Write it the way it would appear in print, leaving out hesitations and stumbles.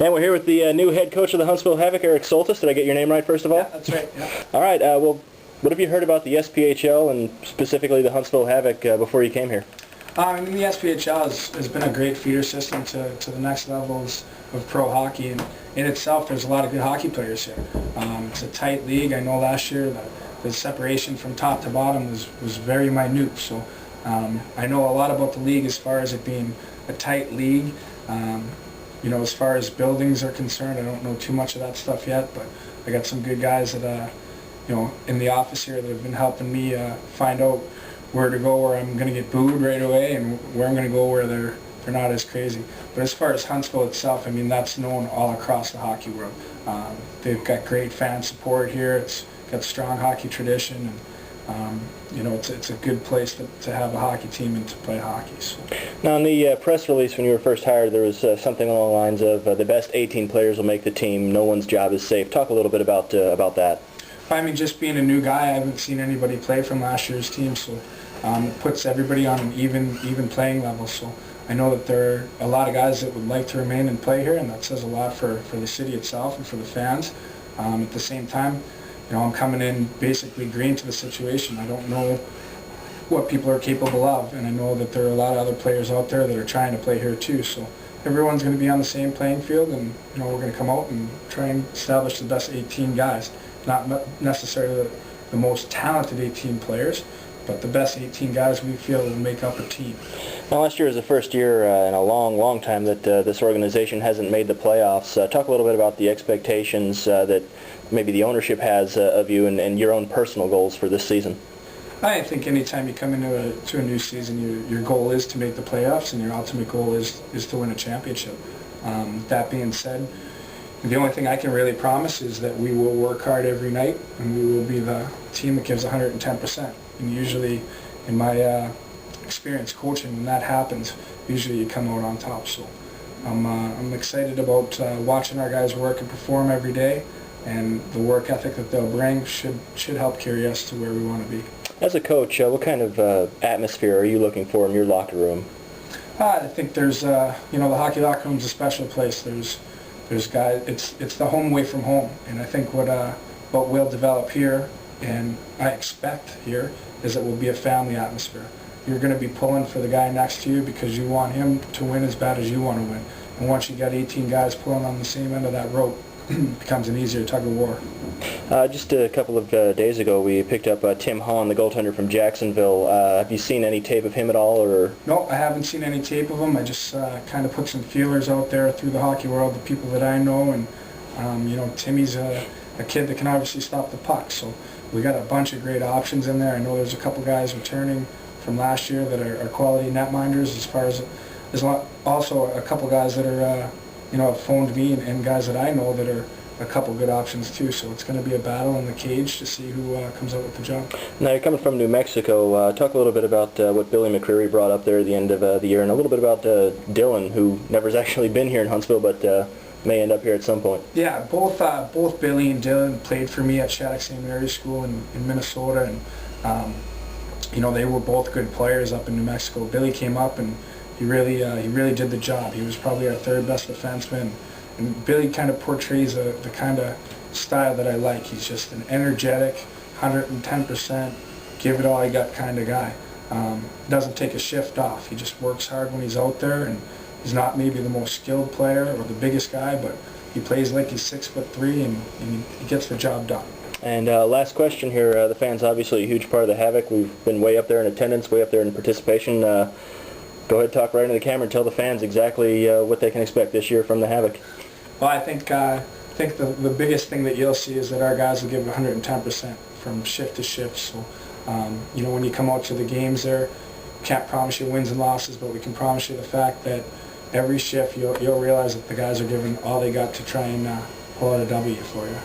And we're here with the new head coach of the Huntsville Havoc, Eric Soltys. Did I get your name right, first of all? Yeah, that's right. Yeah. All right. Well, what have you heard about the SPHL and specifically the Huntsville Havoc before you came here? I mean, the SPHL has been a great feeder system to the next levels of pro hockey, and in itself, there's a lot of good hockey players here. It's a tight league. I know last year the separation from top to bottom was very minute, so I know a lot about the league as far as it being a tight league. You know, as far as buildings are concerned, I don't know too much of that stuff yet, but I got some good guys that, you know, in the office here that have been helping me find out where to go where I'm going to get booed right away and where I'm going to go where they're not as crazy. But as far as Huntsville itself, I mean, that's known all across the hockey world. They've got great fan support here. It's got strong hockey tradition, and you know, it's a good place to have a hockey team and to play hockey. So. Now, in the press release when you were first hired, there was something along the lines of the best 18 players will make the team. No one's job is safe. Talk a little bit about that. I mean, just being a new guy, I haven't seen anybody play from last year's team, so it puts everybody on an even playing level. So I know that there are a lot of guys that would like to remain and play here, and that says a lot for the city itself and for the fans. At the same time, you know, I'm coming in basically green to the situation. I don't know what people are capable of, and I know that there are a lot of other players out there that are trying to play here too. So everyone's going to be on the same playing field, and you know, we're going to come out and try and establish the best 18 guys. Not necessarily the most talented 18 players, but the best 18 guys we feel will make up a team. Now, last year was the first year in a long time that this organization hasn't made the playoffs. Talk a little bit about the expectations that maybe the ownership has of you and your own personal goals for this season. I think anytime you come into a new season, your goal is to make the playoffs, and your ultimate goal is to win a championship. That being said, the only thing I can really promise is that we will work hard every night, and we will be the team that gives 110%. And usually, in my experience coaching, when that happens, usually you come out on top. So I'm excited about watching our guys work and perform every day, and the work ethic that they'll bring should help carry us to where we want to be. As a coach, what kind of atmosphere are you looking for in your locker room? I think there's, you know, the hockey locker room's a special place. There's guys. It's the home away from home, and I think what we'll develop here, and I expect here, is it will be a family atmosphere. You're going to be pulling for the guy next to you because you want him to win as bad as you want to win. And once you got 18 guys pulling on the same end of that rope, it becomes an easier tug of war. Just a couple of days ago, we picked up Tim Hahn, the goaltender from Jacksonville. Have you seen any tape of him at all? Or? No, I haven't seen any tape of him. I just kind of put some feelers out there through the hockey world, the people that I know, and you know, Timmy's a kid that can obviously stop the puck. So we got a bunch of great options in there. I know there's a couple guys returning from last year that are quality netminders. As far as there's also a couple guys that are you know, have phoned me, and guys that I know that are a couple good options too. So it's going to be a battle in the cage to see who comes out with the job. Now, you're coming from New Mexico. Talk a little bit about what Billy McCreary brought up there at the end of the year, and a little bit about Dylan, who never's actually been here in Huntsville, but may end up here at some point. Yeah, both Billy and Dylan played for me at Shattuck St. Mary's School in Minnesota, and you know, they were both good players up in New Mexico. Billy came up and he really did the job. He was probably our third best defenseman. And Billy kind of portrays the kind of style that I like. He's just an energetic, 110%, give it all you got kind of guy. Doesn't take a shift off. He just works hard when he's out there, and he's not maybe the most skilled player or the biggest guy, but he plays like he's 6'3", and he gets the job done. And last question here. The fans obviously a huge part of the Havoc. We've been way up there in attendance, way up there in participation. Go ahead, talk right into the camera and tell the fans exactly what they can expect this year from the Havoc. Well, I think the biggest thing that you'll see is that our guys will give 110% from shift to shift. So, you know, when you come out to the games there, can't promise you wins and losses, but we can promise you the fact that every shift you'll realize that the guys are giving all they got to try and pull out a W for you.